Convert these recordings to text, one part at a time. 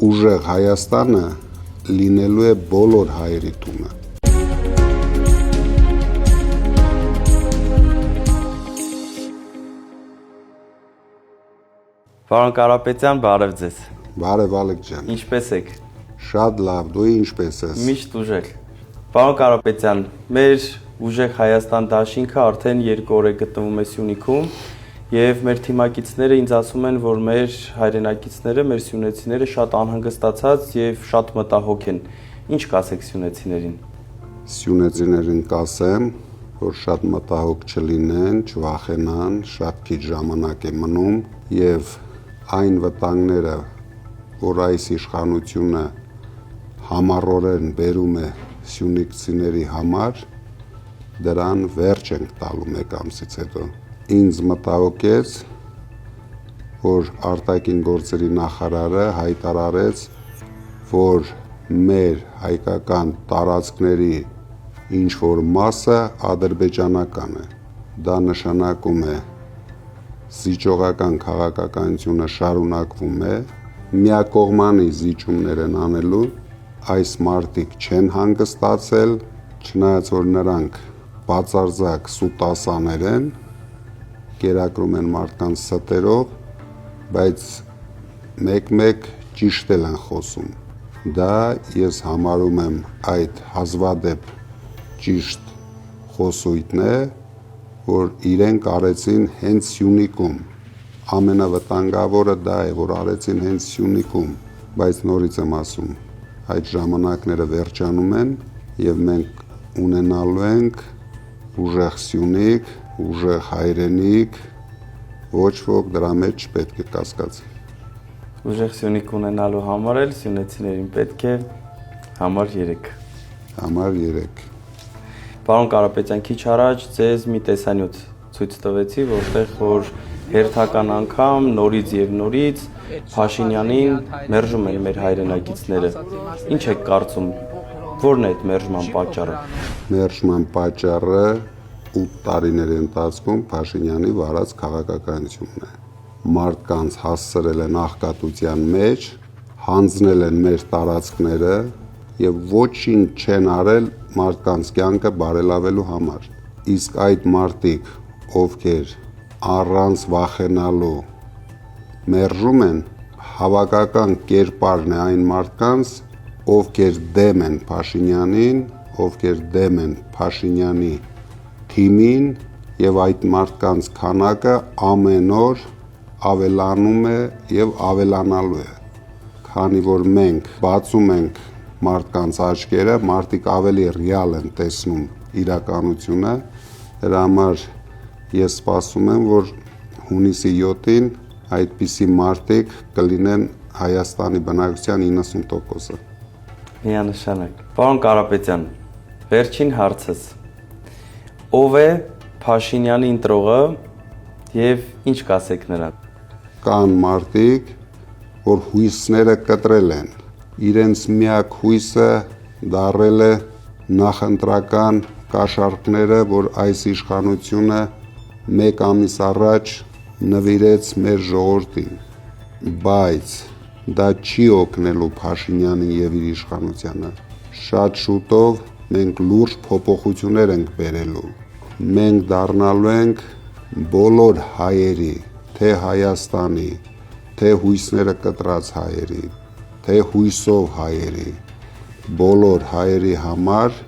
ուժեղ Հայաստանը լինելու է բոլոր հայերի տունը։ Պարոն Կարապետյան, բարև ձեզ։ Բարև Ալեք ջան։ Ինչպե՞ս եք։ Շատ լավ, դու ինչպե՞ս ես։ Միշտ ուժեղ։ Պարոն Կարապետյան, մեր ուժեղ Հայաստան դաշինքը արդեն 2 օր է գտնվում է Սյունիքում եւ մեր թիմակիցները ինձ ասում են, որ մեր հայրենակիցները, մեր սյունեցիները շատ անհանգստացած եւ շատ մտահոգ են։ Ինչ կասեք սյունեցիներին։ Սյունեցիներին կասեմ, որ շատ մտահոգ չլինեն, չվախենան, շատ քիչ ժամանակ է մնում եւ այն վտանգները, որ այս իշխանությունը համառորեն բերում է սյունիքցիների համար, դրան վերջ ենք տալու 1 ամսից հետո։ Ինձ մտահոգեց, որ արտաքին գործերի նախարարը հայտարարեց, որ մեր հայկական տարածքների ինչ-որ մասը ադրբեջանական է։ Դա նշանակում է զիջողական քաղաքականությունը շարունակվում է, միակողմանի զիջումներ են անելու, այս մարդիկ չեն հանգստացել, չնայած որ նրանք բացարձակ սուտասաներ են, կերակրում են մարդկանց ստերով, բայց մեկ-մեկ ճիշտ են խոսում։ Դա ես համարում եմ այդ հազվադեպ ճիշտ խոսույթն է, որ իրենք արեցին հենց Սյունիքում, ամենավտանգավորը դա է, որ արեցին հենց Սյունիքում, բայց նորից եմ ասում, այդ ժամանակները վերջանում են եւ մենք ունենալու ենք ուժեղ Սյունիք, ուժեղ հայրենիք, ոչ ոք դրա մեջ չպետք է կասկածի։ Ուժեղ Սյունիք ունենալու համար էլ սյունեցիներին պետք է համար 3։ Համար 3։ Պարոն Կարապետյան, քիչ առաջ ձեզ մի տեսանյութ ցույց տվեցի, որտեղ որ հերթական անգամ նորից եւ նորից Փաշինյանին մերժում են մեր հայրենակիցները։ Ինչ եք կարծում, որն է այդ մերժման պատճառը։ Մերժման պատճառը 8 տարիների ընթացքում Փաշինյանի վարած քաղաքականությունն է։ Մարդկանց հասցրել են աղքատության մեջ, հանձնել են մեր տարածքները եւ ոչինչ չեն արել մարդկանց կյանքը բարելավելու համար։ Իսկ այդ մարդիկ, ովքեր առանց վախենալու մերժում են, հավաքական կերպարն է այն մարդկանց, ովքեր դեմ են Փաշինյանին, ովքեր դեմ են Փաշինյանի թիմին եւ այդ մարդկանց քանակը ամեն օր ավելանում է եւ ավելանալու է։ Քանի որ մենք բացում ենք մարդկանց աչքերը, մարդիկ ավելի ռեալ են տեսնում իրականությունը, դրա համար ես սպասում եմ, որ հունիսի 7-ին այդպիսի մարդիկ կլինեն Հայաստանի բնակչության 90%-ը։ Միանշանակ։ Պարոն Կարապետյան, վերջին հարցս։ Ով է Փաշինյանի ընտրողը եւ ինչ կասեք նրան։ Կան մարդիկ, որ հույսները կտրել են, իրենց միակ հույսը դարել է նախընտրական կաշառքները, որ այս իշխանությունը 1 ամիս առաջ նվիրեց մեր ժողովրդին, բայց դա չի օգնելու Փաշինյանին եւ իր իշխանությանը։ Շատ շուտով մենք լուրջ փոփոխություններ ենք բերելու։ Մենք դառնալու ենք բոլոր հայերի, թե Հայաստանի, թե հույսները կտրած հայերի, թե հույսով հայերի, բոլոր հայերի համար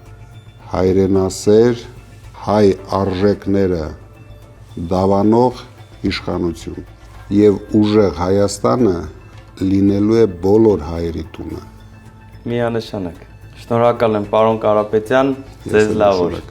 հայրենասեր, հայ արժեքները դավանող իշխանություն եւ ուժեղ Հայաստանը լինելու է բոլոր հայերի տունը։ Միանշանակ։ Շնորհակալ եմ, պարոն Կարապետյան, ձեզ լավ օր։